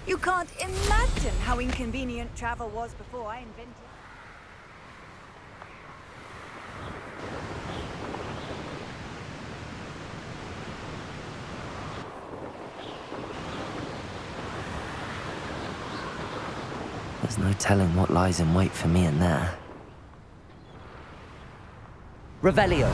You can't imagine how inconvenient travel was before I invented. There's no telling what lies in wait for me in there. Revelio.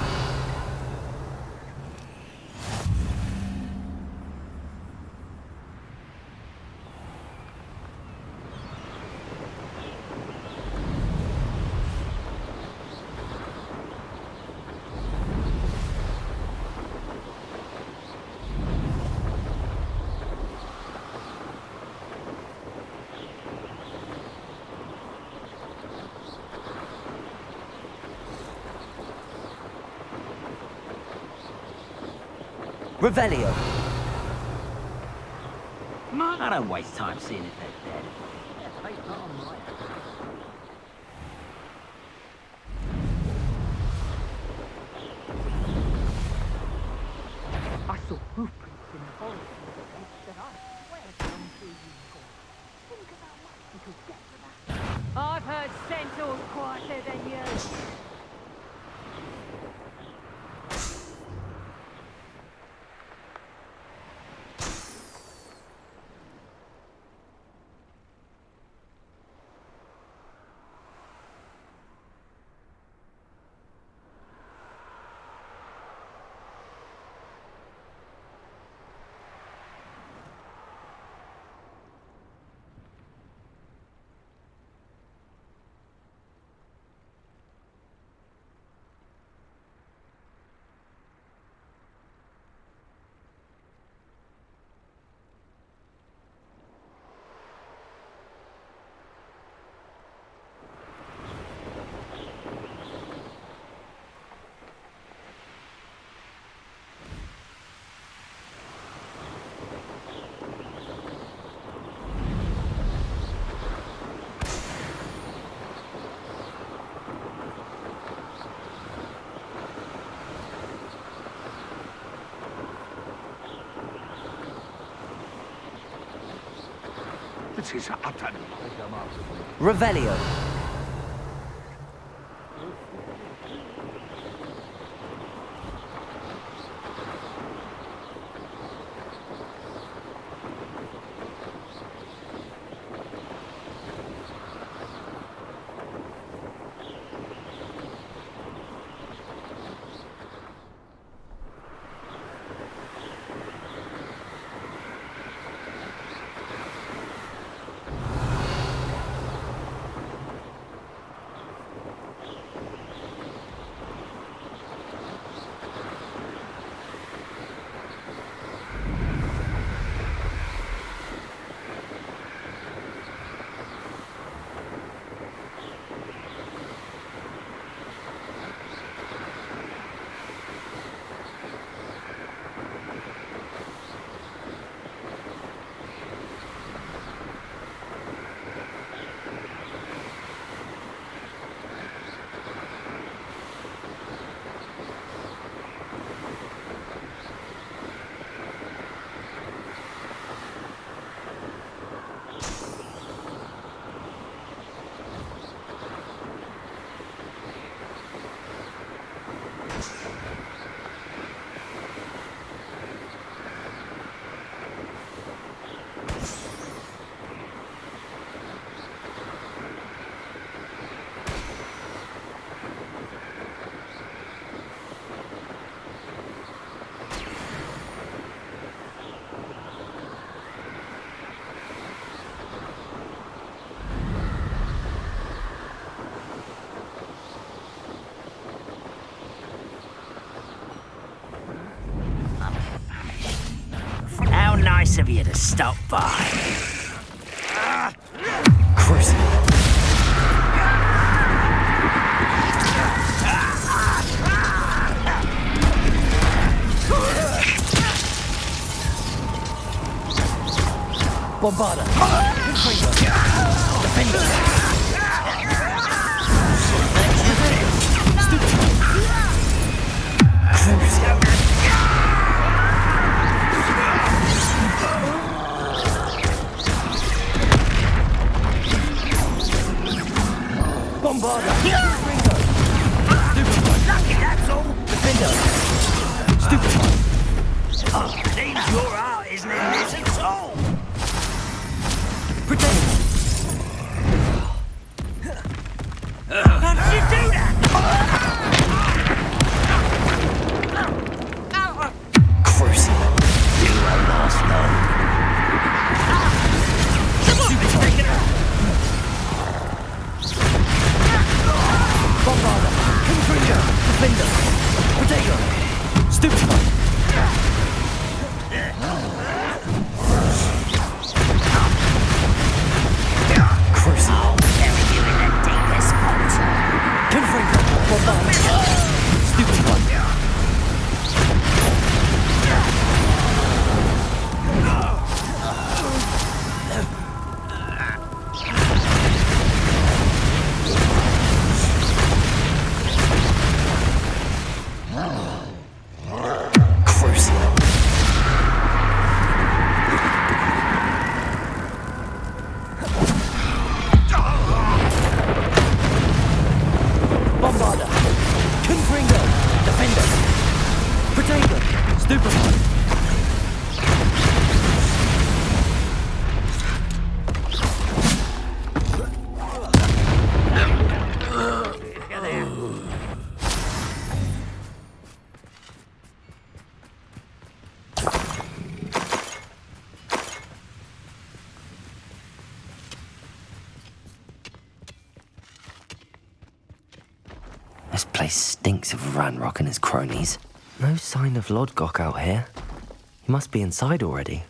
Revelio. Man, I don't waste time seeing if they're dead. They're paper on my I saw hoofprints in the forest that I swear come through unicorn. Think of how much we could get for that. I've heard centaurs quieter than you. This is utter. Revelio. Nice of you to stop by. Cruising. Bombarda. Defender. This place stinks of Ranrock and his cronies. No sign of Lodgok out here. He must be inside already.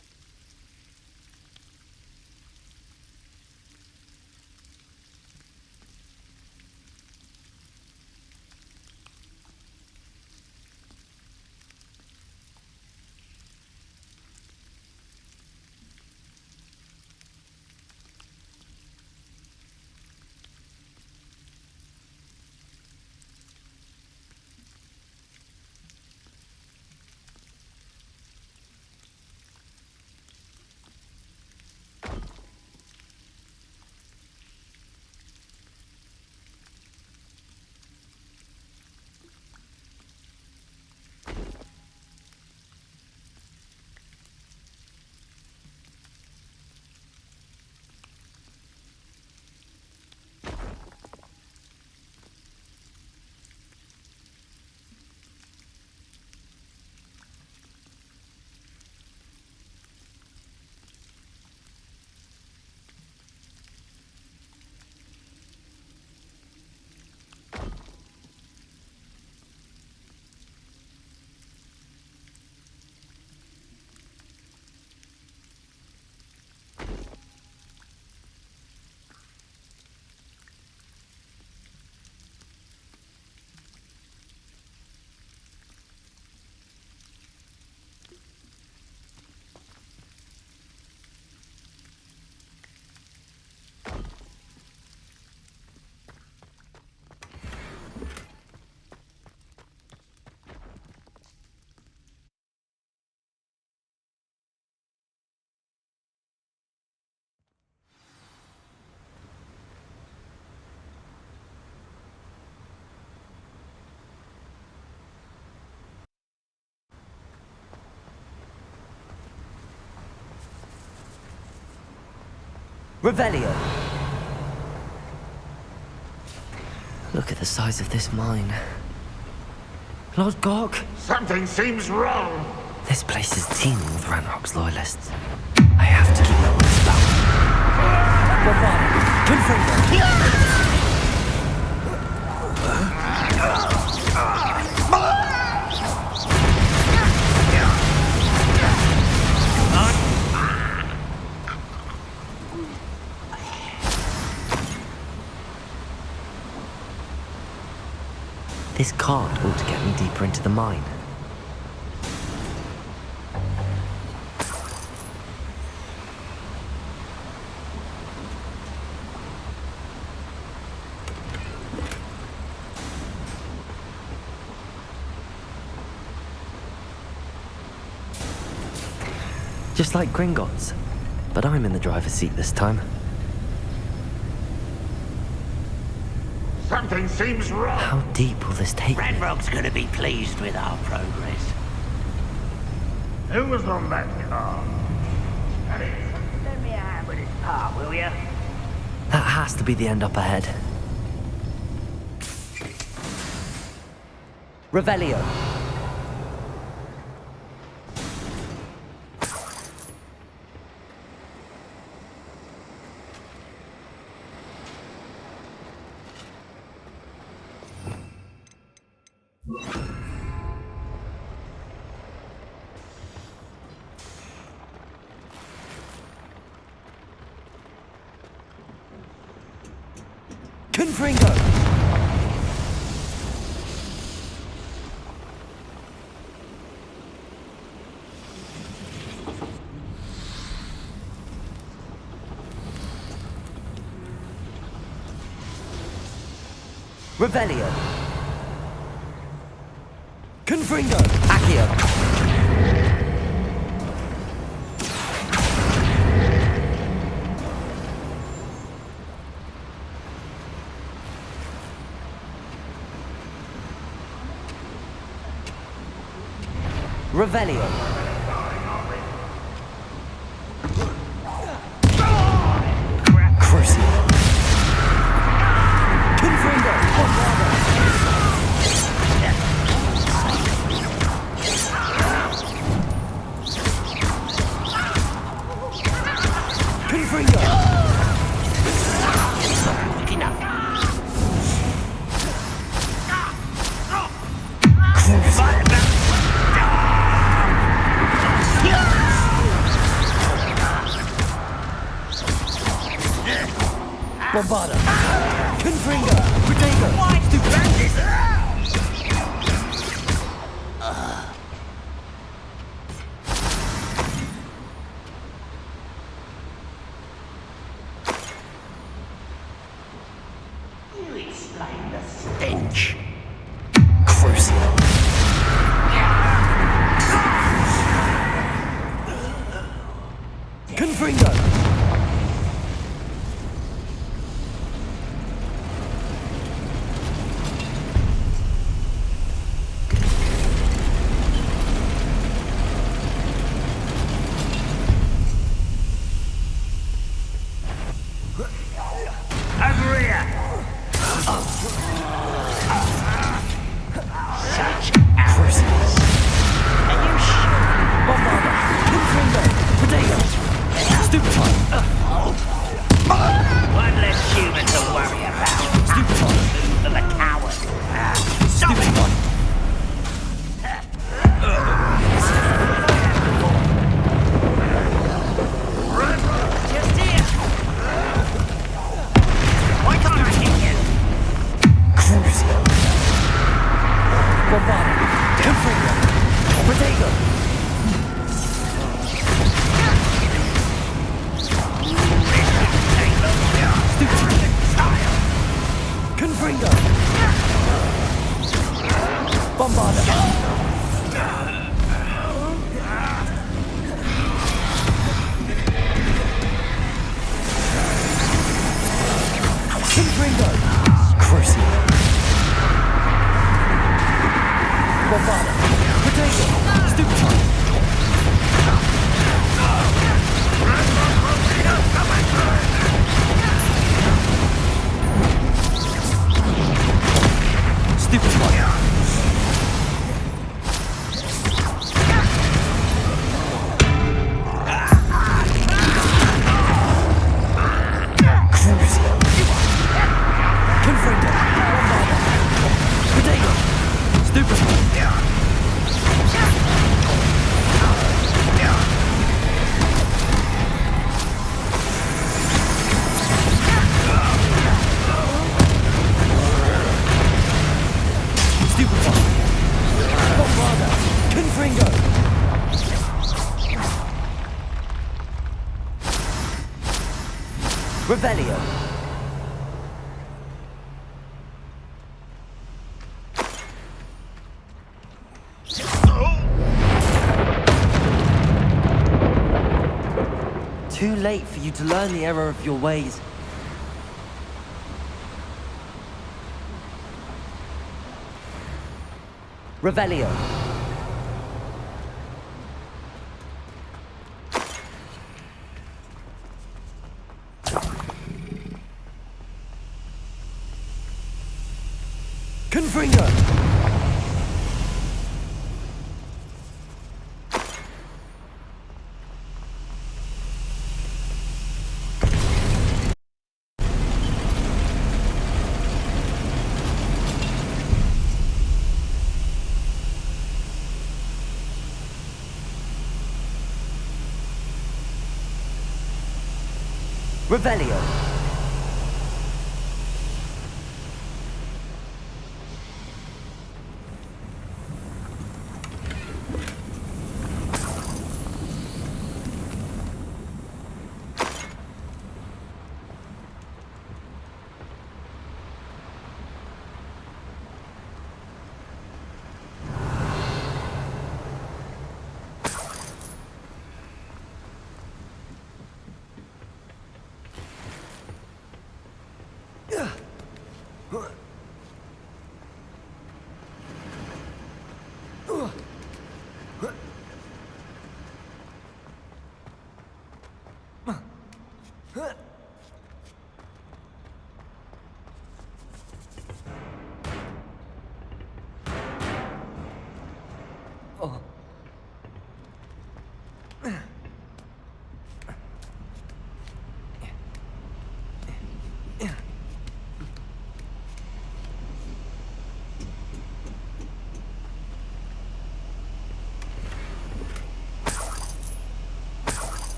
Revelio! Look at the size of this mine. Lodgok! Something seems wrong. This place is teeming with Ranrock's loyalists. I have to keep my wits about. Confringo! This cart ought to get me deeper into the mine. Just like Gringotts, but I'm in the driver's seat this time. Something seems wrong. How deep will this take me? Ranrock's gonna be pleased with our progress. Who was on that car? Lend me a hand with this part, will ya? That has to be the end up ahead. Revelio. Confringo! Revelio! Confringo! Accio! Revelio. Crucio. Confringo. Confringo. Quick enough. Bombarda! Confringo! Protego! Stupid! You explain the stench. Crucial. Confringo! Over here! Crucial. Are you sure? Bombarda! Confringo! Protego! Stupefy! One less human to worry about. Stupefy! For the coward. Stupefy! Just here. Why can't I hit you? Crucial. Bombarda! Confringo! Protego! Stupefy! Confringo! Bombarda! Confringo! Crucial! Bombarda! Protego! Stupefy! Stupefy! Crucial! Confringo! Bombarda! Protego! Stupefy! Stupefy! Bombarda! Confringo! Revelio! Too late for you to learn the error of your ways. Revelio. Confringo. Revelio.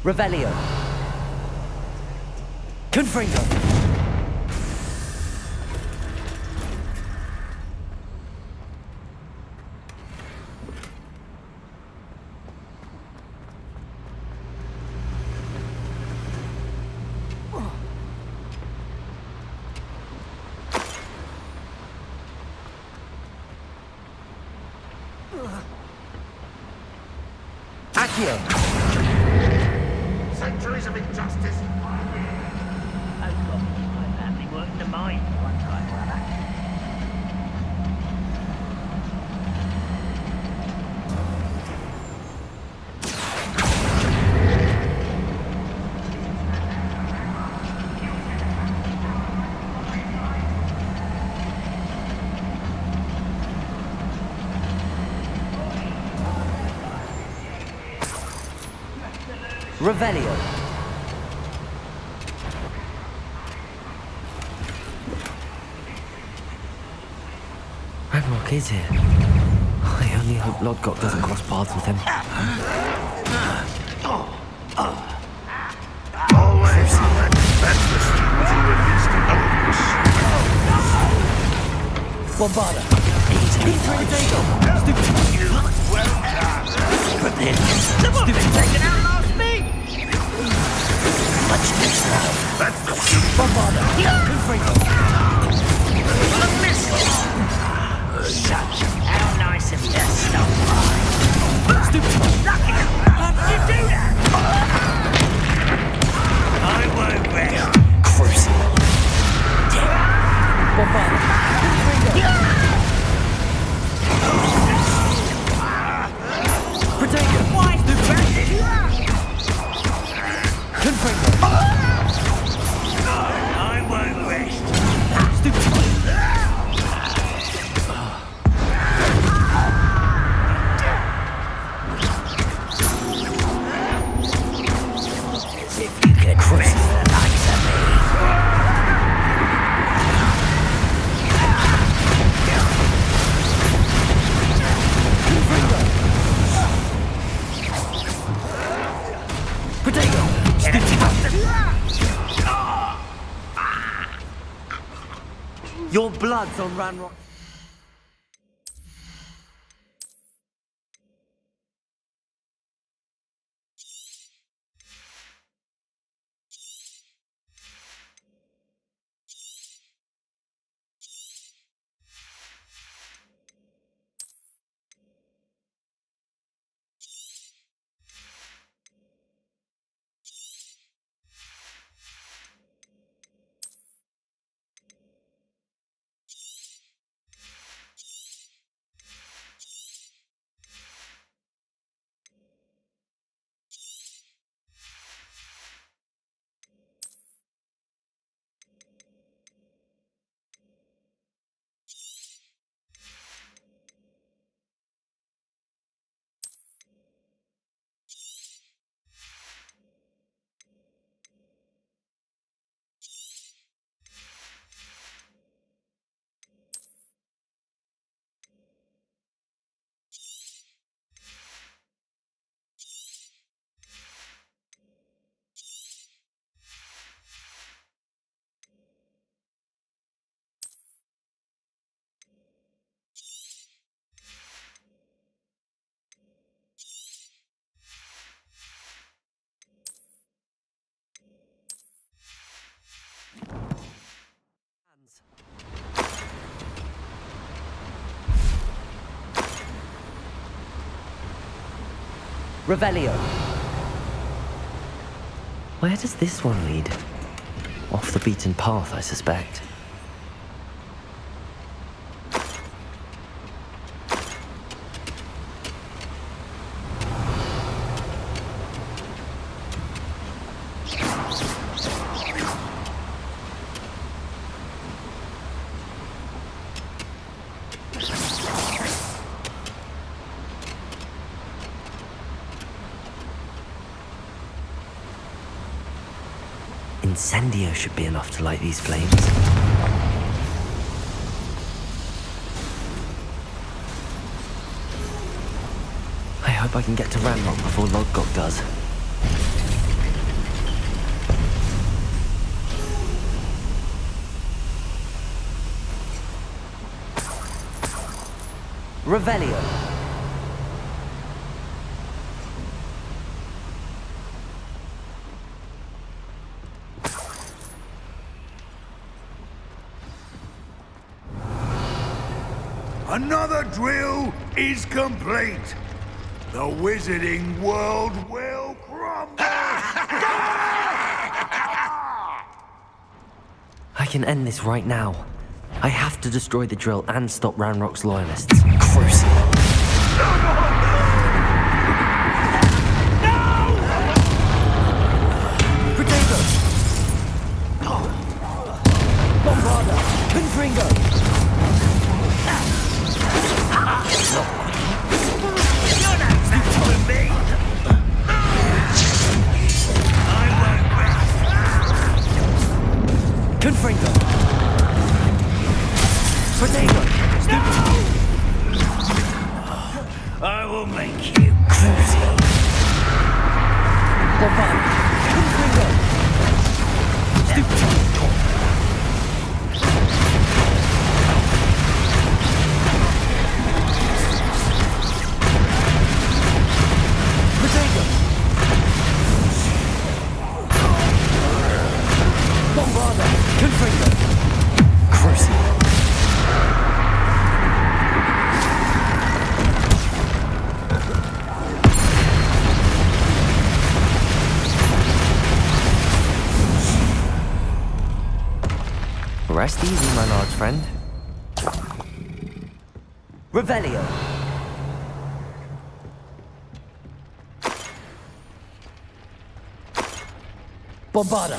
Revelio. Confringo! Accio! Centuries of injustice. Oh, God, I've badly worked the mine one time or other. Revelio! Ranrock is here. I only hope Lodgok doesn't cross paths with him. Always. That's the student who against the others. Bombarda! He's ready to take off! Stupid! Well done. But then, the woman's taken out last me! Much less now. That's the student. Bombarda! Confringo! Well, a missile! Such how nice of you to stop by. Stupid! Lucky! How did you do that? I won't rest. Crucible. Bombarda! Confringo! Protego! Why is the bandit? Confringo! I won't rest. Stupid! If you can face the likes of me. Protego! Your blood's on Ranrock. Revelio. Where does this one lead? Off the beaten path, I suspect. Incendio should be enough to light these flames. I hope I can get to Ranrock before Lodgok does. Revelio. Another drill is complete. The wizarding world will crumble. I can end this right now. I have to destroy the drill and stop Ranrock's loyalists. Crucible. Potato! Bombarda! Confringo! You're not that with me! Confringo! Potato! I will make you crazy. Bombarda! Confringo! Stupid! Potato! Bombarda! Confringo! Crucible! Rest easy, my large friend. Revelio. Bombarda.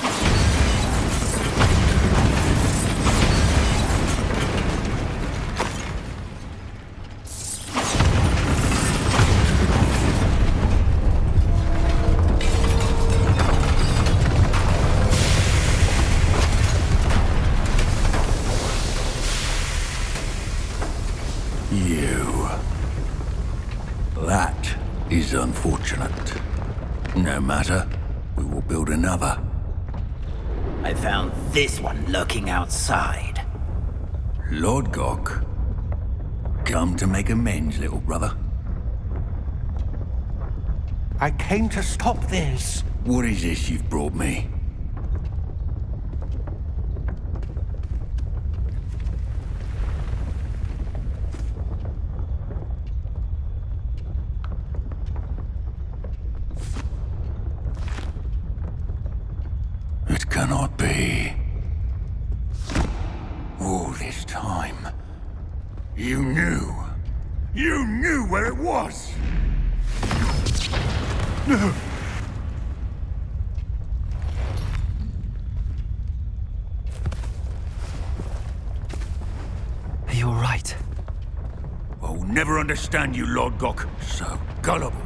That is unfortunate. No matter, we will build another. I found this one lurking outside. Lord Gok, come to make amends, little brother. I came to stop this. What is this you've brought me? It cannot be. All this time, you knew. You knew where it was! No! Are you alright? I will never understand you, Lord Gok. So gullible.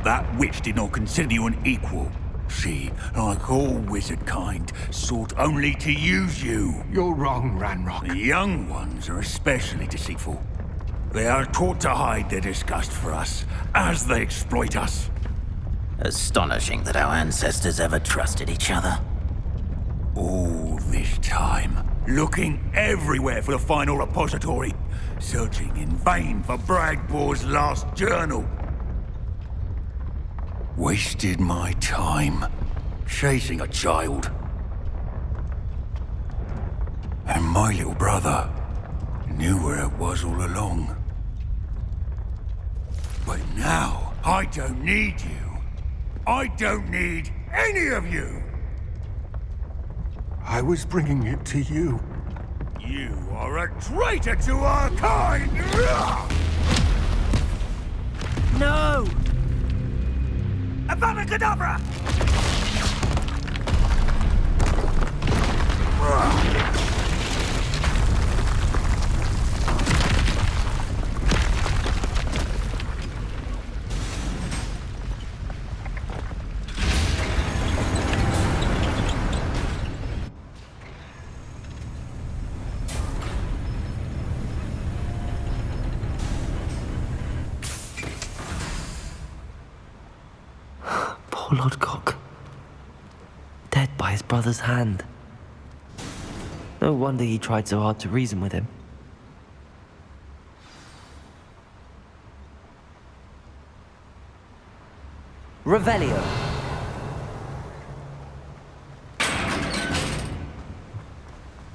That witch did not consider you an equal. She, like all wizard kind, sought only to use you. You're wrong, Ranrock. The young ones are especially deceitful. They are taught to hide their disgust for us, as they exploit us. Astonishing that our ancestors ever trusted each other. All this time, looking everywhere for the final repository, searching in vain for Bragbor's last journal. Wasted my time, chasing a child. And my little brother knew where it was all along. But now, I don't need you. I don't need any of you! I was bringing it to you. You are a traitor to our kind! No! Avada Kedavra! Poor Lord Gok. Dead by his brother's hand. No wonder he tried so hard to reason with him. Revelio.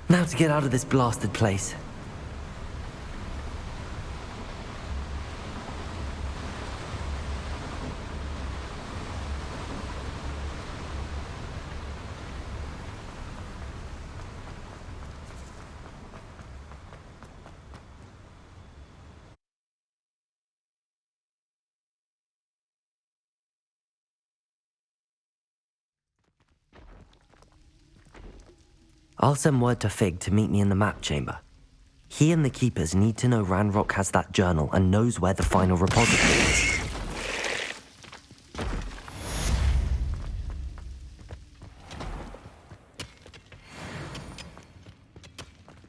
Now to get out of this blasted place. I'll send word to Fig to meet me in the map chamber. He and the Keepers need to know Ranrock has that journal and knows where the final repository is.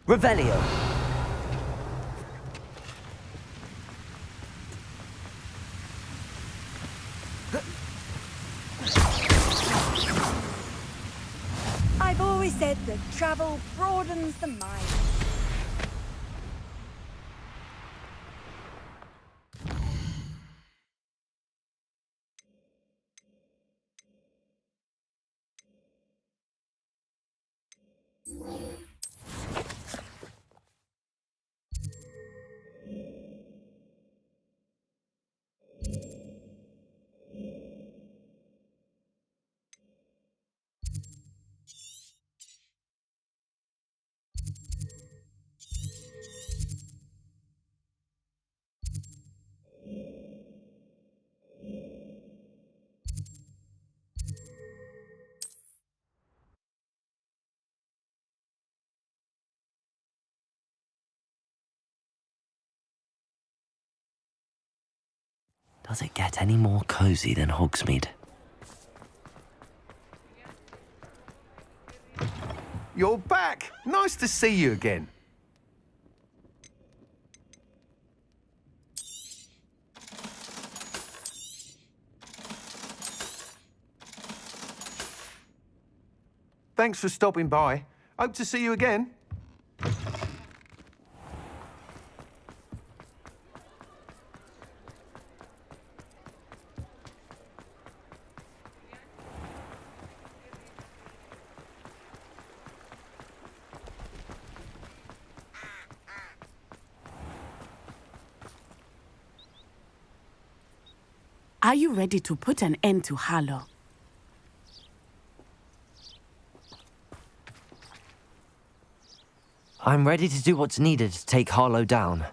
Revelio! I've always said that travel broadens the mind. Does it get any more cozy than Hogsmeade? You're back! Nice to see you again. Thanks for stopping by. Hope to see you again. Are you ready to put an end to Harlow? I'm ready to do what's needed to take Harlow down.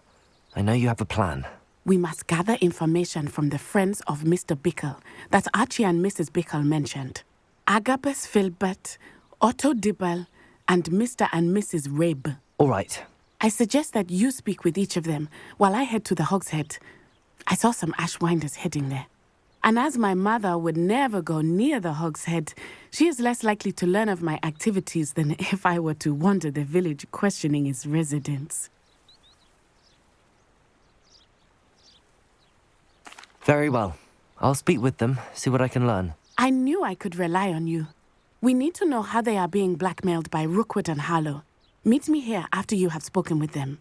I know you have a plan. We must gather information from the friends of Mr. Bickle that Archie and Mrs. Bickle mentioned. Agabus Filbert, Otto Dibble, and Mr. and Mrs. Rabe. All right. I suggest that you speak with each of them while I head to the Hogshead. I saw some Ashwinders heading there. And as my mother would never go near the Hogshead, she is less likely to learn of my activities than if I were to wander the village questioning its residents. Very well. I'll speak with them, see what I can learn. I knew I could rely on you. We need to know how they are being blackmailed by Rookwood and Harlow. Meet me here after you have spoken with them.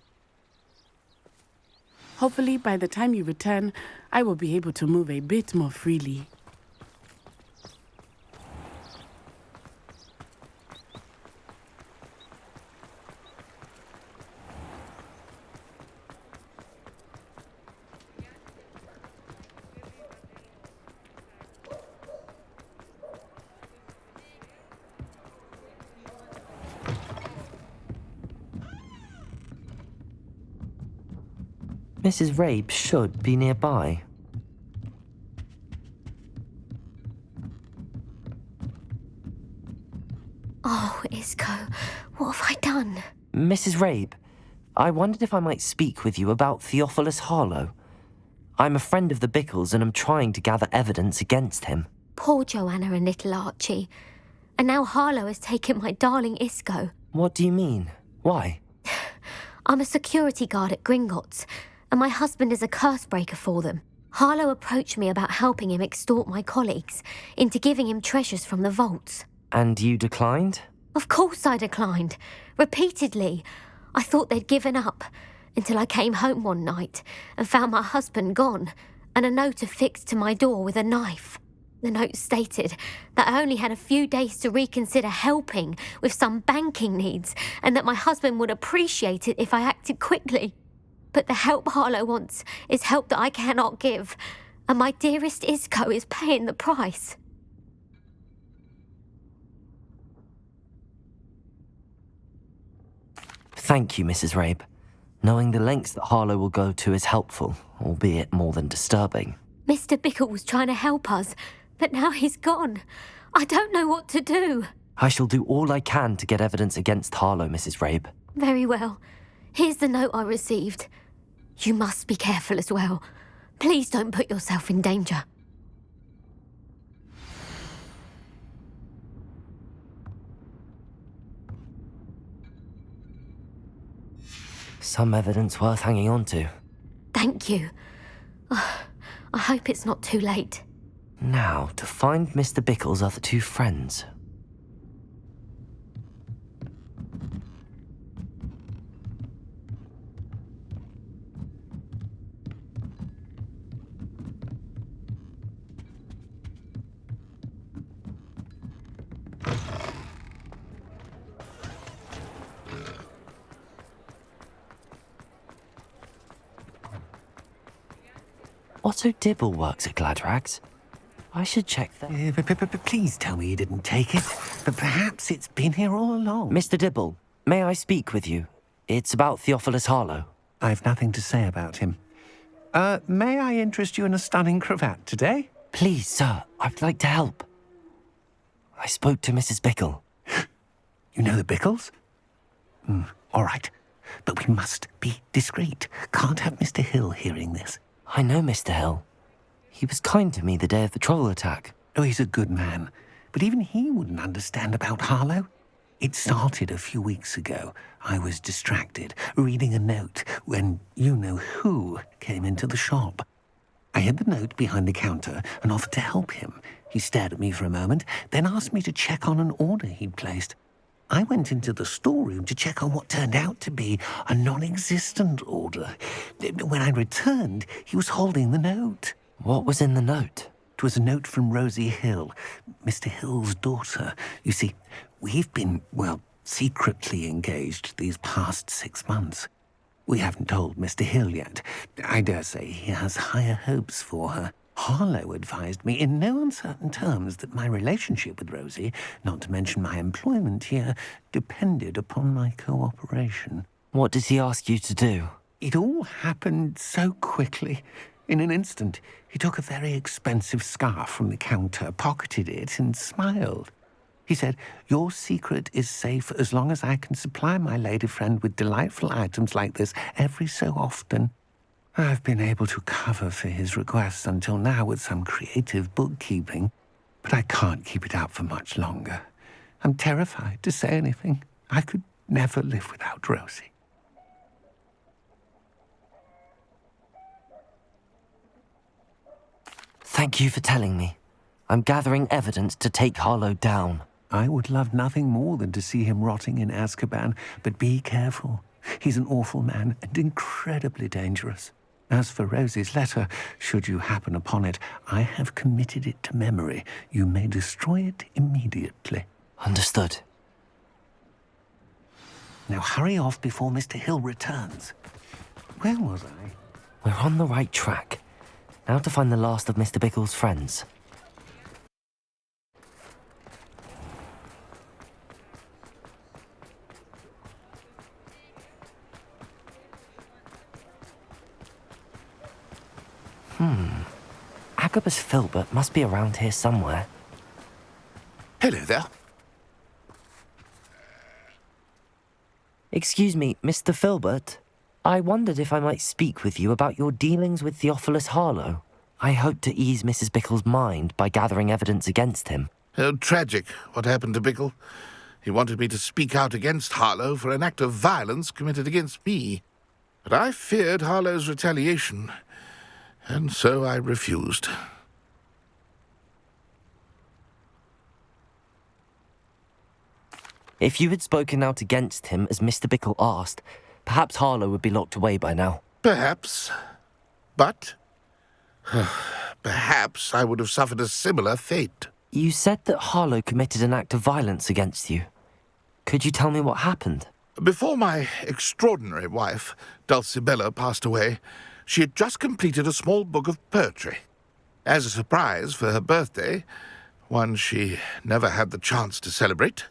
Hopefully, by the time you return, I will be able to move a bit more freely. Mrs. Rabe should be nearby. Oh, Isco, what have I done? Mrs. Rabe, I wondered if I might speak with you about Theophilus Harlow. I'm a friend of the Bickles and am trying to gather evidence against him. Poor Joanna and little Archie. And now Harlow has taken my darling Isco. What do you mean? Why? I'm a security guard at Gringotts, and my husband is a curse breaker for them. Harlow approached me about helping him extort my colleagues into giving him treasures from the vaults. And you declined? Of course I declined. Repeatedly. I thought they'd given up, until I came home one night and found my husband gone, and a note affixed to my door with a knife. The note stated that I only had a few days to reconsider helping with some banking needs and that my husband would appreciate it if I acted quickly. But the help Harlow wants is help that I cannot give, and my dearest Isco is paying the price. Thank you, Mrs. Rabe. Knowing the lengths that Harlow will go to is helpful, albeit more than disturbing. Mr. Bickle was trying to help us, but now he's gone. I don't know what to do. I shall do all I can to get evidence against Harlow, Mrs. Rabe. Very well. Here's the note I received. You must be careful as well. Please don't put yourself in danger. Some evidence worth hanging on to. Thank you. I hope it's not too late. Now, to find Mr. Bickle's other two friends. Otto Dibble works at Gladrags. I should check that. Please tell me you didn't take it. But perhaps it's been here all along. Mr. Dibble, may I speak with you? It's about Theophilus Harlow. I've nothing to say about him. May I interest you in a stunning cravat today? Please, sir, I'd like to help. I spoke to Mrs. Bickle. You know the Bickles? All right. But we must be discreet. Can't have Mr. Hill hearing this. I know Mr. Hill. He was kind to me the day of the troll attack. Oh, he's a good man. But even he wouldn't understand about Harlow. It started a few weeks ago. I was distracted, reading a note, when you-know-who came into the shop. I hid the note behind the counter and offered to help him. He stared at me for a moment, then asked me to check on an order he'd placed. I went into the storeroom to check on what turned out to be a non-existent order. When I returned, he was holding the note. What was in the note? It was a note from Rosie Hill, Mr. Hill's daughter. You see, we've been, secretly engaged these past 6 months. We haven't told Mr. Hill yet. I dare say he has higher hopes for her. Harlow advised me in no uncertain terms that my relationship with Rosie, not to mention my employment here, depended upon my cooperation. What did he ask you to do? It all happened so quickly. In an instant, he took a very expensive scarf from the counter, pocketed it, and smiled. He said, "Your secret is safe as long as I can supply my lady friend with delightful items like this every so often." I've been able to cover for his requests until now with some creative bookkeeping, but I can't keep it up for much longer. I'm terrified to say anything. I could never live without Rosie. Thank you for telling me. I'm gathering evidence to take Harlow down. I would love nothing more than to see him rotting in Azkaban, but be careful. He's an awful man and incredibly dangerous. As for Rosie's letter, should you happen upon it, I have committed it to memory. You may destroy it immediately. Understood. Now hurry off before Mr. Hill returns. Where was I? We're on the right track. Now to find the last of Mr. Bickle's friends. Agabus Filbert must be around here somewhere. Hello there. Excuse me, Mr. Filbert. I wondered if I might speak with you about your dealings with Theophilus Harlow. I hope to ease Mrs. Bickle's mind by gathering evidence against him. Oh, tragic, what happened to Bickle. He wanted me to speak out against Harlow for an act of violence committed against me. But I feared Harlow's retaliation, and so I refused. If you had spoken out against him as Mr. Bickle asked, perhaps Harlow would be locked away by now. Perhaps. But Perhaps I would have suffered a similar fate. You said that Harlow committed an act of violence against you. Could you tell me what happened? Before my extraordinary wife, Dulcibella, passed away, she had just completed a small book of poetry. As a surprise for her birthday, one she never had the chance to celebrate,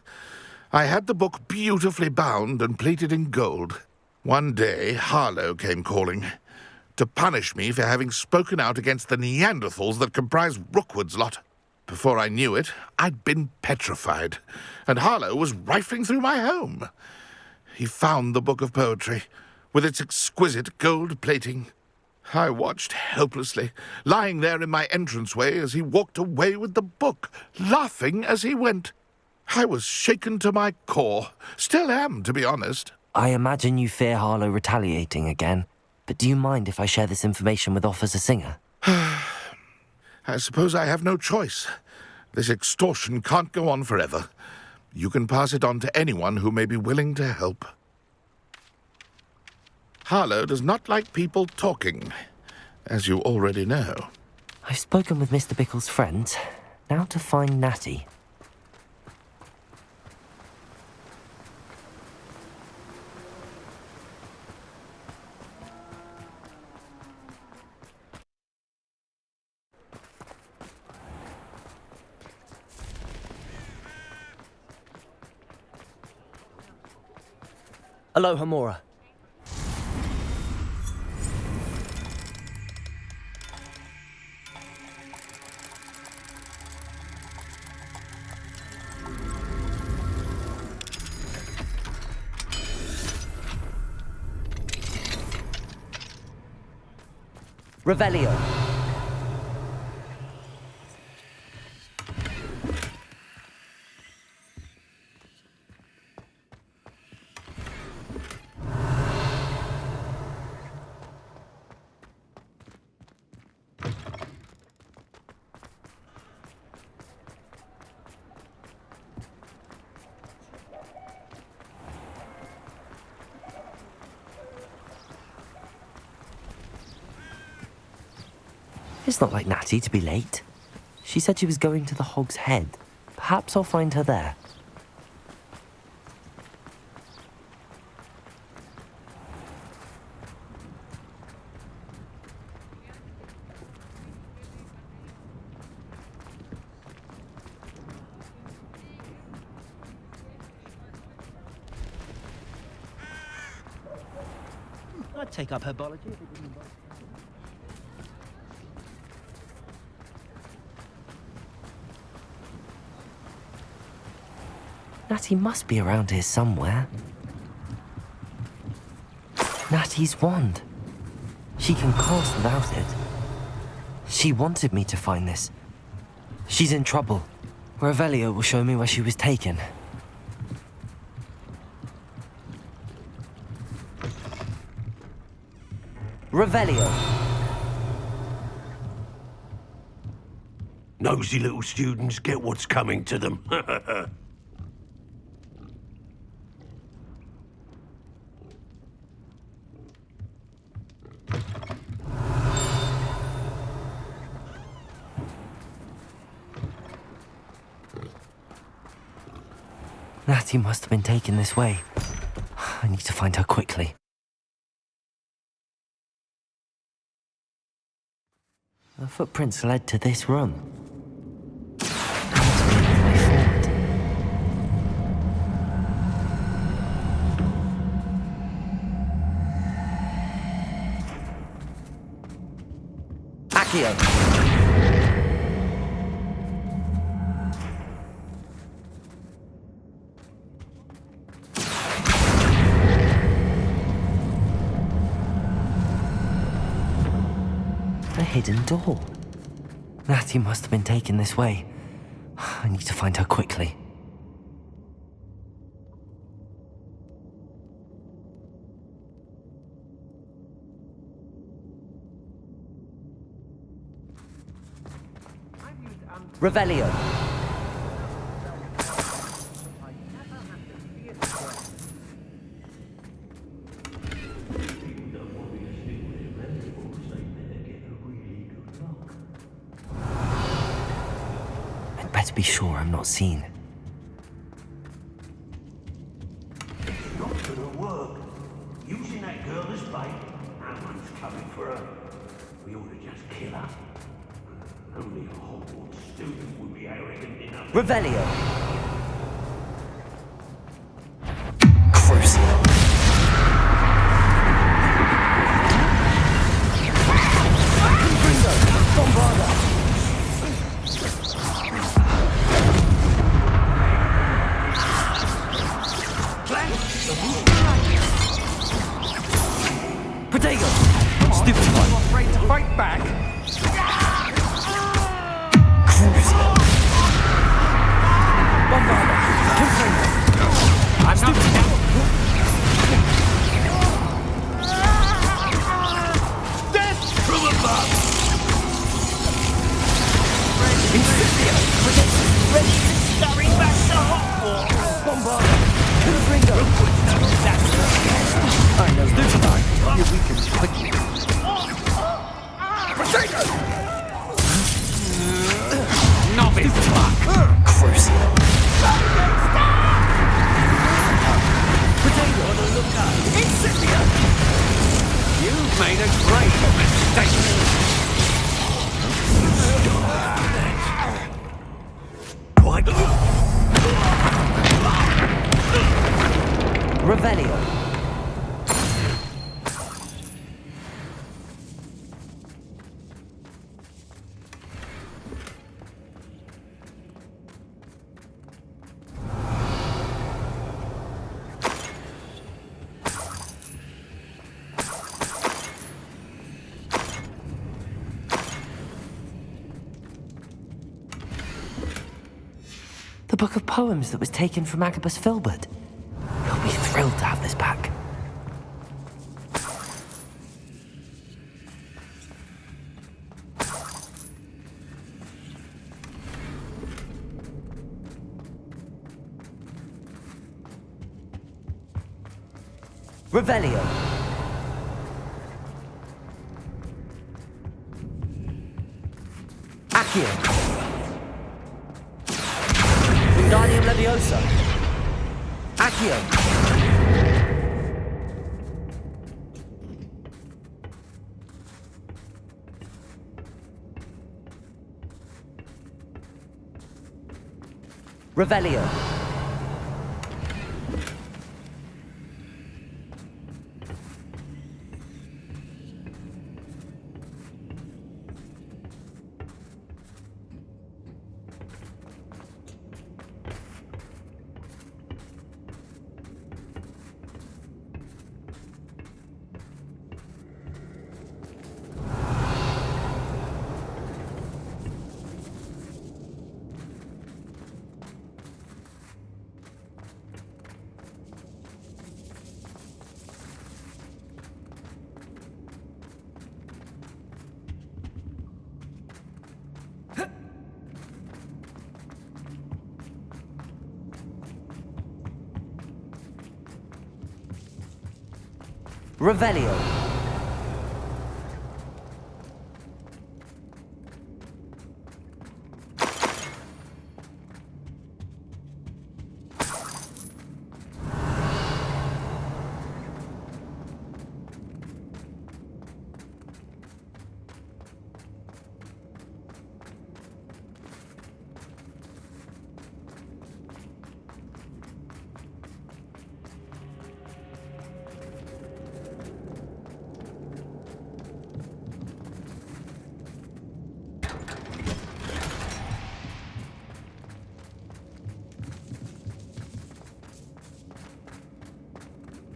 I had the book beautifully bound and plated in gold. One day, Harlow came calling to punish me for having spoken out against the Neanderthals that comprise Rookwood's lot. Before I knew it, I'd been petrified, and Harlow was rifling through my home. He found the book of poetry, with its exquisite gold plating. I watched helplessly, lying there in my entranceway as he walked away with the book, laughing as he went. I was shaken to my core. Still am, to be honest. I imagine you fear Harlow retaliating again, but do you mind if I share this information with Officer Singer? I suppose I have no choice. This extortion can't go on forever. You can pass it on to anyone who may be willing to help. Harlow does not like people talking, as you already know. I've spoken with Mr. Bickle's friends. Now to find Natty. Aloha, Mora. Revelio. It's not like Natty to be late. She said she was going to the Hog's Head. Perhaps I'll find her there. I'd take up herbology if it didn't involve... Natty must be around here somewhere. Natty's wand. She can cast without it. She wanted me to find this. She's in trouble. Revelio will show me where she was taken. Revelio. Nosy little students get what's coming to them. Natty must have been taken this way. I need to find her quickly. The footprints led to this room. That must be the way forward. Accio! A hidden door. Natty must have been taken this way. I need to find her quickly. Revelio. better be sure I'm not seen. Not gonna work. Using that girl as bait, no one's coming for her. We ought to just kill her. Only a Hogwarts student would be arrogant enough. Revelio! Crucial. Protego! Stupid one. I'm afraid to fight back. Crucial. Bombarda. Confringo. I'm not down. Death! From above. Incipio. Ready to scurry back to Hogwarts. Bombarda. Confringo. I know. Stupid one. You weaken quickly. Protego! Novice luck. Crucial. Potato on the lookout. Incipio. You've made a great mistake. Quite. Revelio. The book of poems that was taken from Agabus Filbert. He'll be thrilled to have this back. Revelio. Accio. Wingardium Leviosa. Accio. Revelio. Revelio.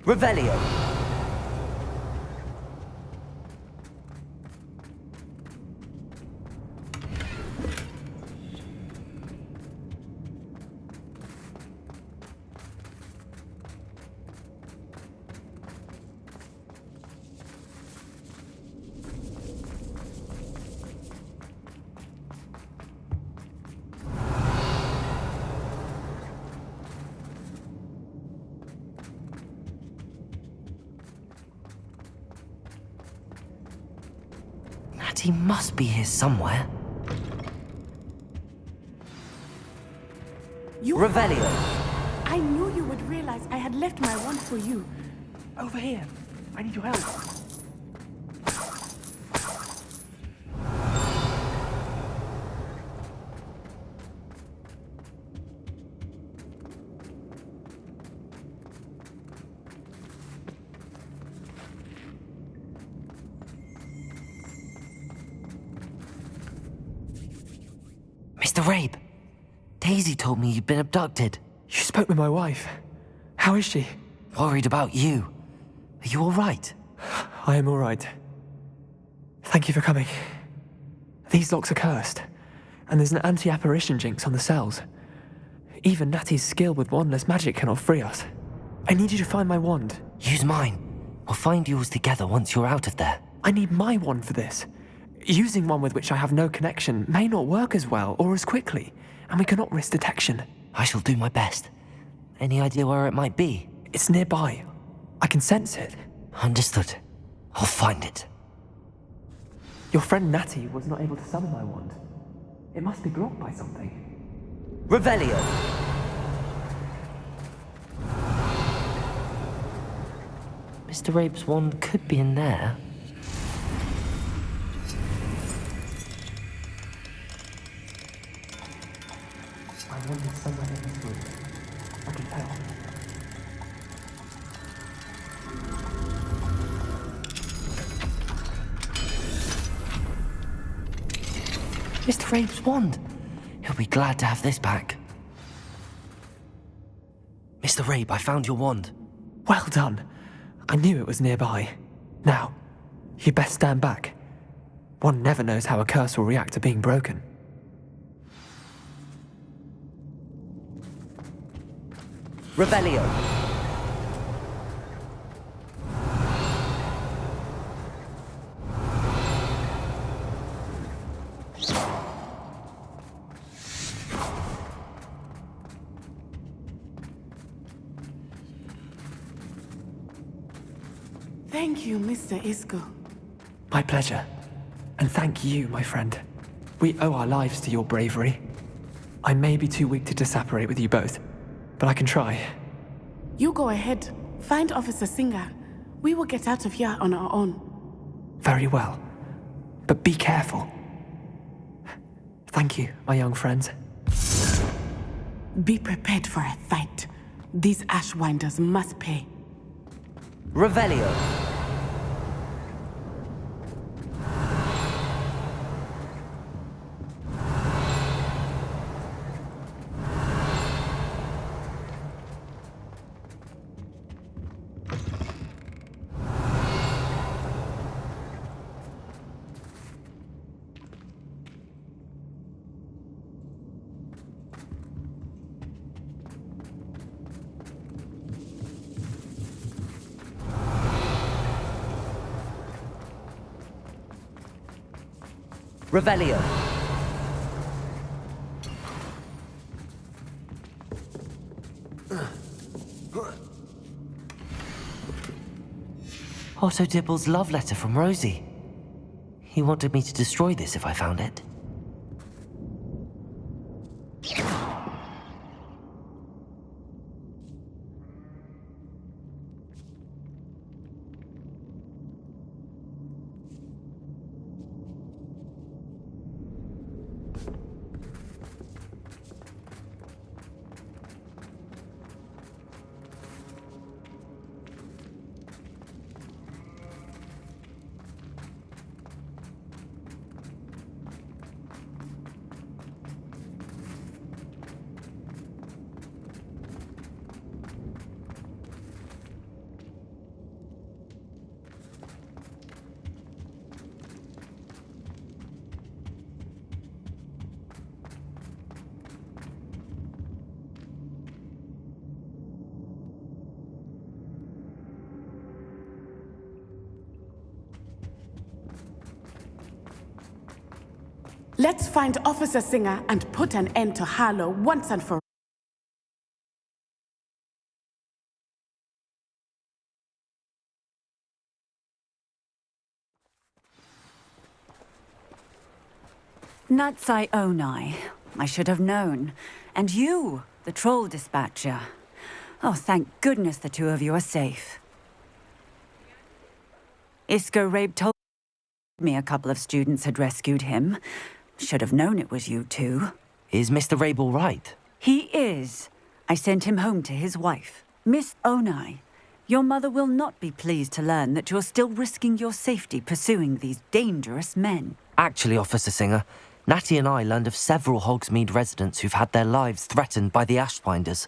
Revelio. He must be here somewhere. You... Revelio. I knew you would realize I had left my wand for you. Over here. I need your help. Mr. Rabe, Daisy told me you'd been abducted. You spoke with my wife. How is she? Worried about you. Are you all right? I am all right. Thank you for coming. These locks are cursed, and there's an anti-apparition jinx on the cells. Even Natty's skill with wandless magic cannot free us. I need you to find my wand. Use mine. We'll find yours together once you're out of there. I need my wand for this. Using one with which I have no connection may not work as well or as quickly, and we cannot risk detection. I shall do my best. Any idea where it might be? It's nearby. I can sense it. Understood. I'll find it. Your friend Natty was not able to summon my wand. It must be blocked by something. Revelio! Mr. Rabe's wand could be in there. My wand is somewhere in this room. I can tell. Mr. Rabe's wand. He'll be glad to have this back. Mr. Rabe, I found your wand. Well done. I knew it was nearby. Now, you best stand back. One never knows how a curse will react to being broken. Revelio. Thank you, Mr. Isco. My pleasure. And thank you, my friend. We owe our lives to your bravery. I may be too weak to disapparate with you both, but I can try. You go ahead. Find Officer Singer. We will get out of here on our own. Very well. But be careful. Thank you, my young friends. Be prepared for a fight. These Ashwinders must pay. Revelio. Revelio. Otto Dibble's love letter from Rosie. He wanted me to destroy this if I found it. Let's find Officer Singer and put an end to Harlow once and for all. Natsai Onai. I should have known. And you, the troll dispatcher. Oh, thank goodness the two of you are safe. Isco Rabe told me a couple of students had rescued him. Should have known it was you two. Is Mr. Rabe all right? He is. I sent him home to his wife. Miss Onai, your mother will not be pleased to learn that you're still risking your safety pursuing these dangerous men. Actually, Officer Singer, Natty and I learned of several Hogsmeade residents who've had their lives threatened by the Ashwinders.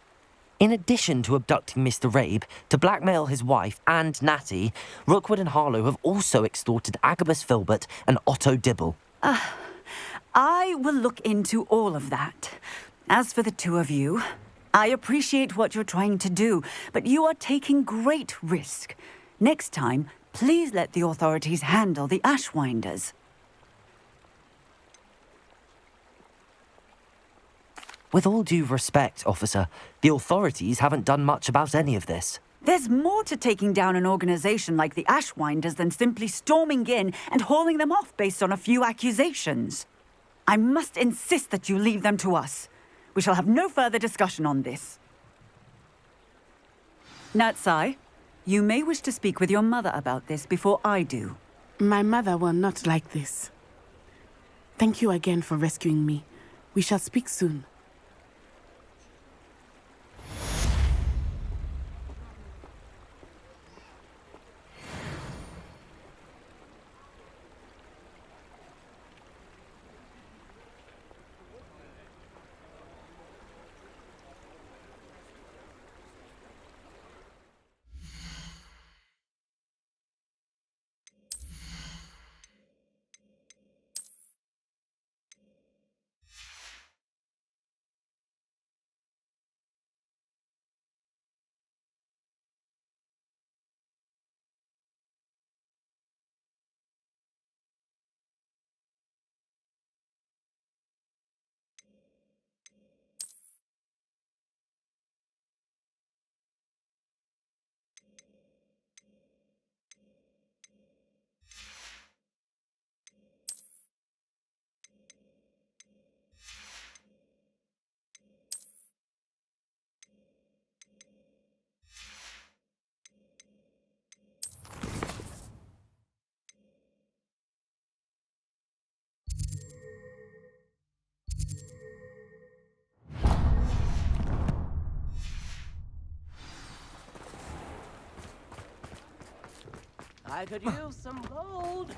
In addition to abducting Mr. Rabe to blackmail his wife and Natty, Rookwood and Harlow have also extorted Agabus Filbert and Otto Dibble. I will look into all of that. As for the two of you, I appreciate what you're trying to do, but you are taking great risk. Next time, please let the authorities handle the Ashwinders. With all due respect, officer, the authorities haven't done much about any of this. There's more to taking down an organization like the Ashwinders than simply storming in and hauling them off based on a few accusations. I must insist that you leave them to us. We shall have no further discussion on this. Natsai, you may wish to speak with your mother about this before I do. My mother will not like this. Thank you again for rescuing me. We shall speak soon. I could use some gold.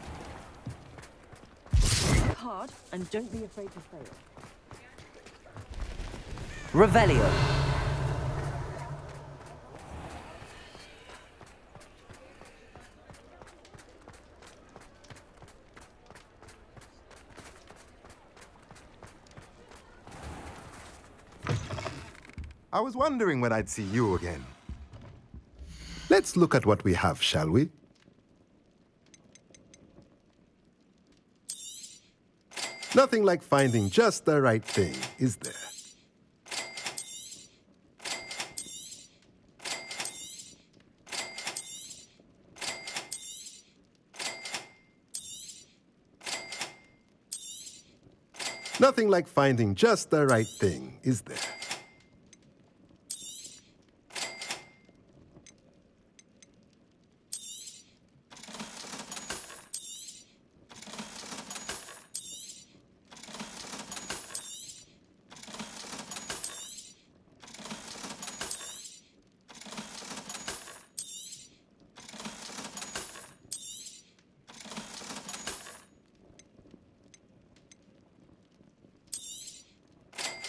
Hard, and don't be afraid to fail. Revelio. I was wondering when I'd see you again. Let's look at what we have, shall we? Nothing like finding just the right thing, is there? Nothing like finding just the right thing, is there?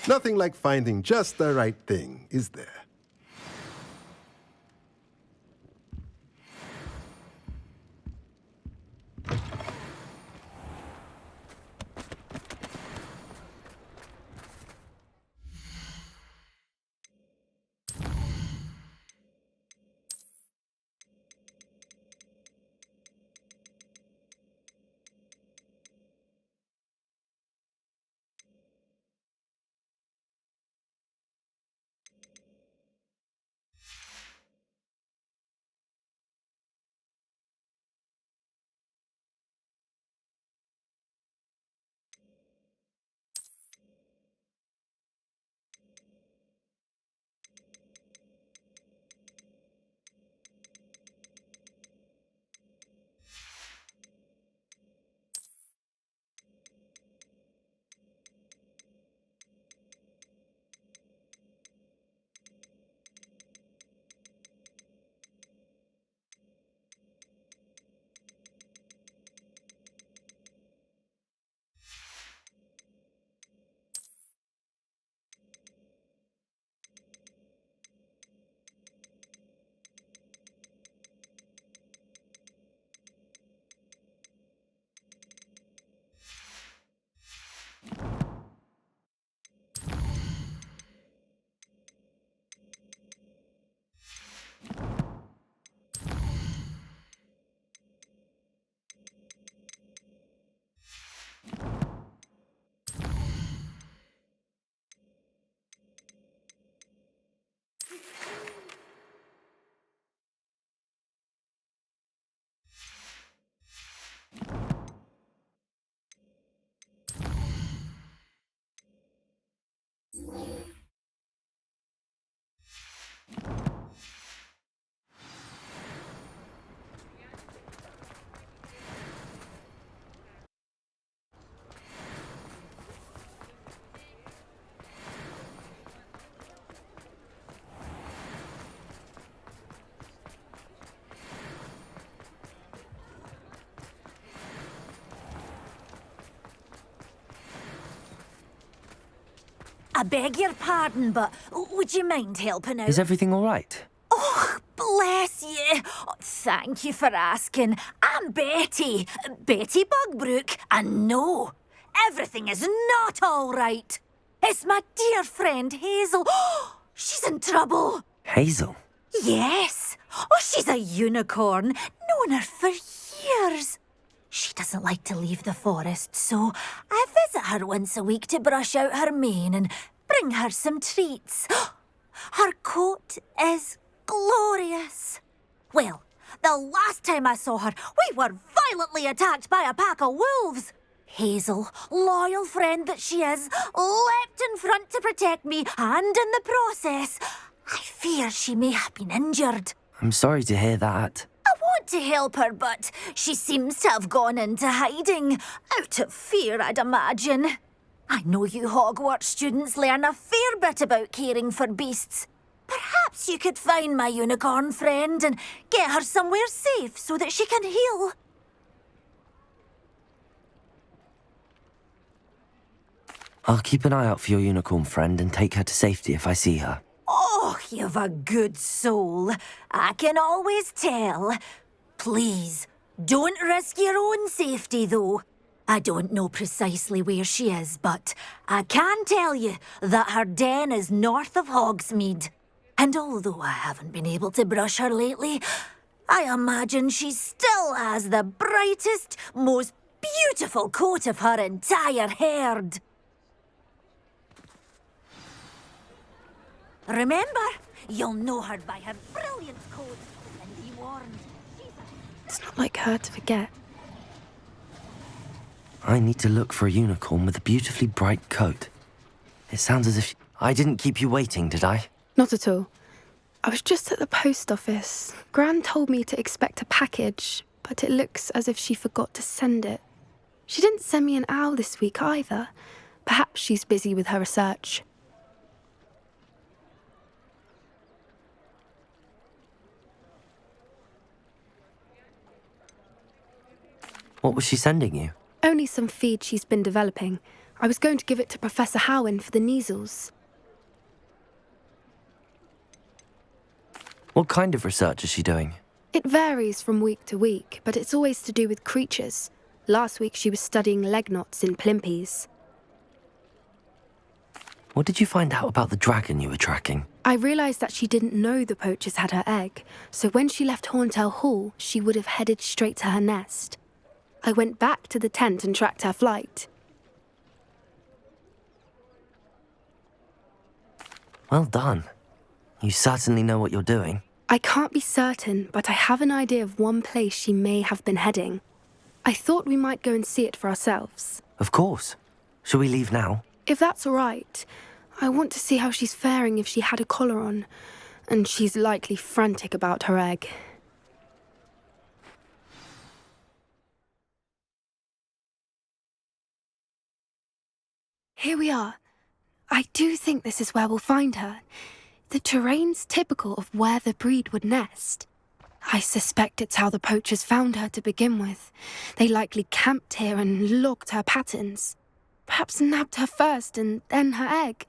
Nothing like finding just the right thing, is there? I beg your pardon, but would you mind helping out? Is everything all right? Oh, bless you. Oh, thank you for asking. I'm Betty. Betty Bugbrook. And no, everything is not all right. It's my dear friend Hazel. Oh, she's in trouble. Hazel? Yes. Oh, she's a unicorn. Known her for years. She doesn't like to leave the forest, so I visit her once a week to brush out her mane and bring her some treats. Her coat is glorious. Well, the last time I saw her, we were violently attacked by a pack of wolves. Hazel, loyal friend that she is, leapt in front to protect me, and in the process, I fear she may have been injured. I'm sorry to hear that. I want to help her, but she seems to have gone into hiding. Out of fear, I'd imagine. I know you Hogwarts students learn a fair bit about caring for beasts. Perhaps you could find my unicorn friend and get her somewhere safe so that she can heal. I'll keep an eye out for your unicorn friend and take her to safety if I see her. Oh, you've a good soul. I can always tell. Please, don't risk your own safety, though. I don't know precisely where she is, but I can tell you that her den is north of Hogsmeade. And although I haven't been able to brush her lately, I imagine she still has the brightest, most beautiful coat of her entire herd. Remember, you'll know her by her brilliant coat, and be warned. It's not like her to forget. I need to look for a unicorn with a beautifully bright coat. It sounds as if... I didn't keep you waiting, did I? Not at all. I was just at the post office. Gran told me to expect a package, but it looks as if she forgot to send it. She didn't send me an owl this week either. Perhaps she's busy with her research. What was she sending you? Only some feed she's been developing. I was going to give it to Professor Howin for the measles. What kind of research is she doing? It varies from week to week, but it's always to do with creatures. Last week she was studying leg knots in plimpies. What did you find out about the dragon you were tracking? I realised that she didn't know the poachers had her egg, so when she left Horntail Hall, she would have headed straight to her nest. I went back to the tent and tracked her flight. Well done. You certainly know what you're doing. I can't be certain, but I have an idea of one place she may have been heading. I thought we might go and see it for ourselves. Of course. Shall we leave now? If that's all right. I want to see how she's faring if she had a collar on, and she's likely frantic about her egg. Here we are. I do think this is where we'll find her. The terrain's typical of where the breed would nest. I suspect it's how the poachers found her to begin with. They likely camped here and logged her patterns. Perhaps nabbed her first and then her egg.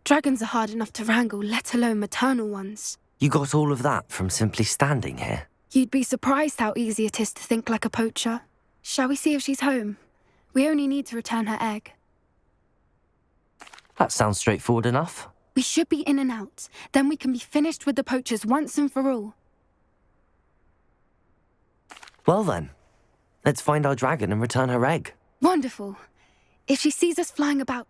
Dragons are hard enough to wrangle, let alone maternal ones. You got all of that from simply standing here? You'd be surprised how easy it is to think like a poacher. Shall we see if she's home? We only need to return her egg. That sounds straightforward enough. We should be in and out. Then we can be finished with the poachers once and for all. Well then, let's find our dragon and return her egg. Wonderful. If she sees us flying about...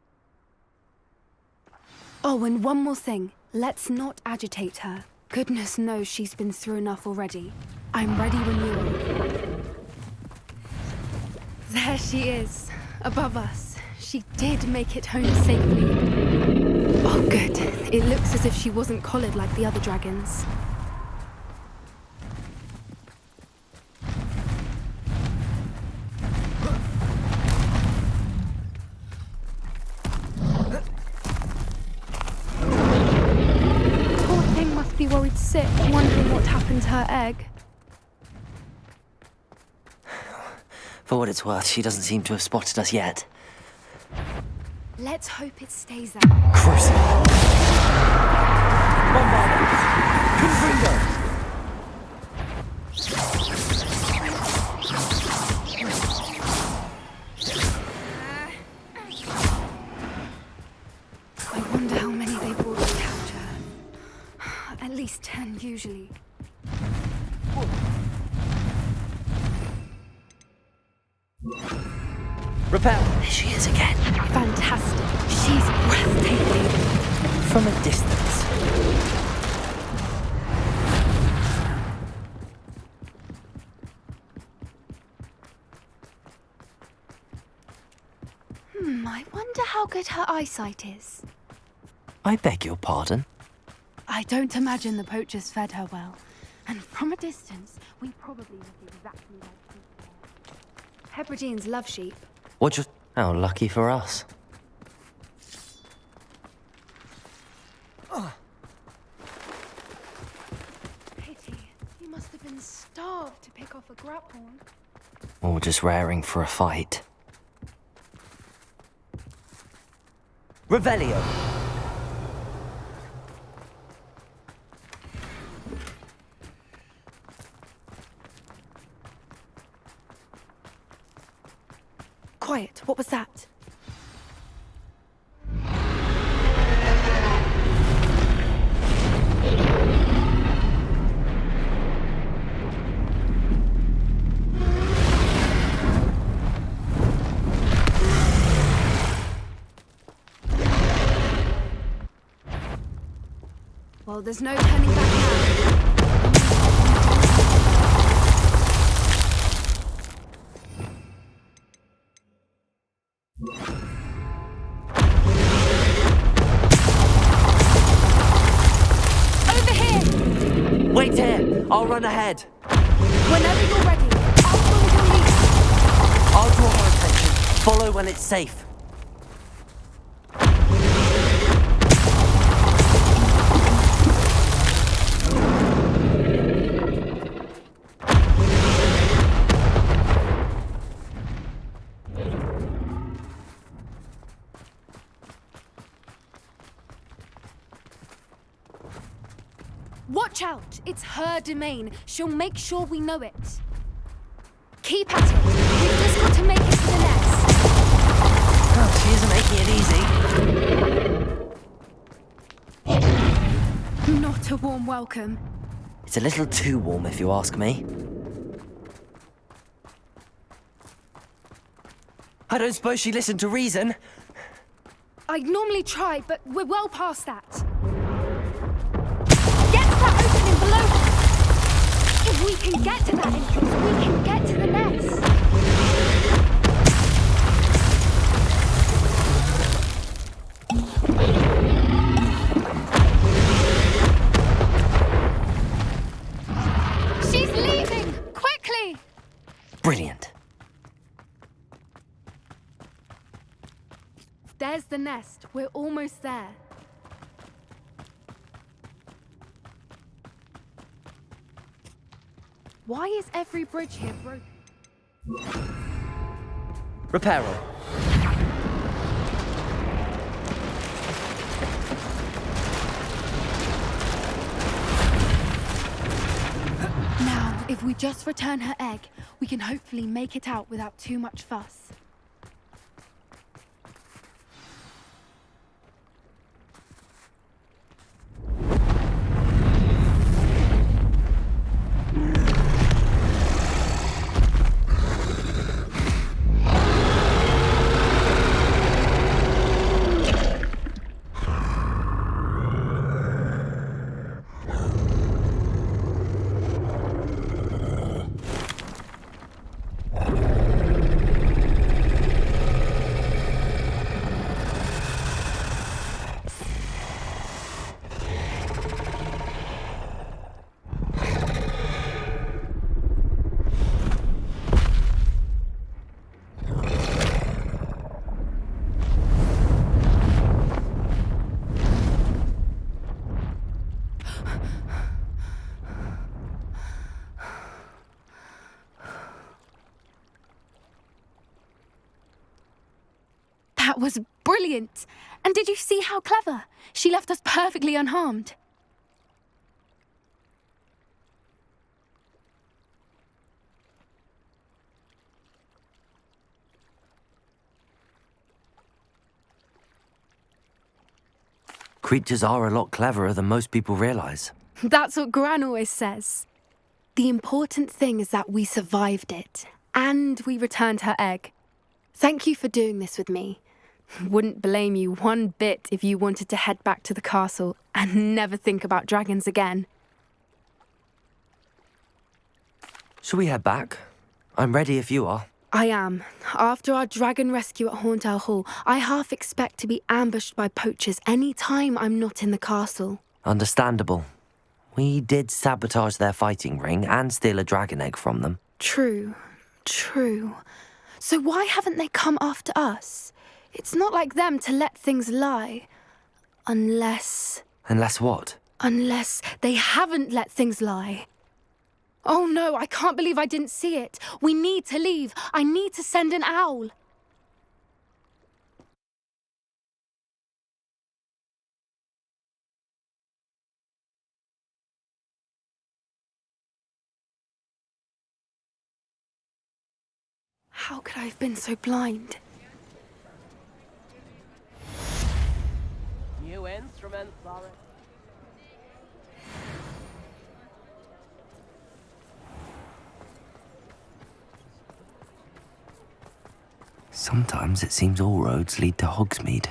Oh, and one more thing. Let's not agitate her. Goodness knows she's been through enough already. I'm ready when you are. There she is, above us. She did make it home safely. Oh, good. It looks as if she wasn't collared like the other dragons. Poor thing must be worried sick, wondering what happened to her egg. For what it's worth, she doesn't seem to have spotted us yet. Let's hope it stays that way. Crucible. Bombarda. Confringo. I wonder how many they brought to capture. At least 10 usually. Repel. There she is again. Fantastic. She's breathtaking. From a distance. I wonder how good her eyesight is. I beg your pardon? I don't imagine the poachers fed her well. And from a distance, we probably look exactly like sheep. Hebrideans love sheep. What just... How lucky for us. Pity. He must have been starved to pick off a grapehorn. Or just raring for a fight. Revelio. Quiet. What was that? Well, there's no turning back now. Over here! Wait here! I'll run ahead. Whenever you're ready, I'll follow your lead. I'll draw her attention. Follow when it's safe. Watch out! It's her domain. She'll make sure we know it. Keep at it. We've just got to make it to the nest. Oh, she isn't making it easy. Not a warm welcome. It's a little too warm, if you ask me. I don't suppose she listened to reason. I'd normally try, but we're well past that. Get to that opening below her. If we can get to that entrance, we can get to the nest. She's leaving! Quickly! Brilliant. There's the nest. We're almost there. Why is every bridge here broken? Reparo. Now, if we just return her egg, we can hopefully make it out without too much fuss. That was brilliant. And did you see how clever? She left us perfectly unharmed. Creatures are a lot cleverer than most people realise. That's what Gran always says. The important thing is that we survived it, and we returned her egg. Thank you for doing this with me. Wouldn't blame you one bit if you wanted to head back to the castle and never think about dragons again. Shall we head back? I'm ready if you are. I am. After our dragon rescue at Horndale Hall, I half expect to be ambushed by poachers any time I'm not in the castle. Understandable. We did sabotage their fighting ring and steal a dragon egg from them. True. So why haven't they come after us? It's not like them to let things lie. Unless what? Unless they haven't let things lie. Oh no, I can't believe I didn't see it. We need to leave. I need to send an owl. How could I have been so blind? New instruments, sorry. Sometimes it seems all roads lead to Hogsmeade.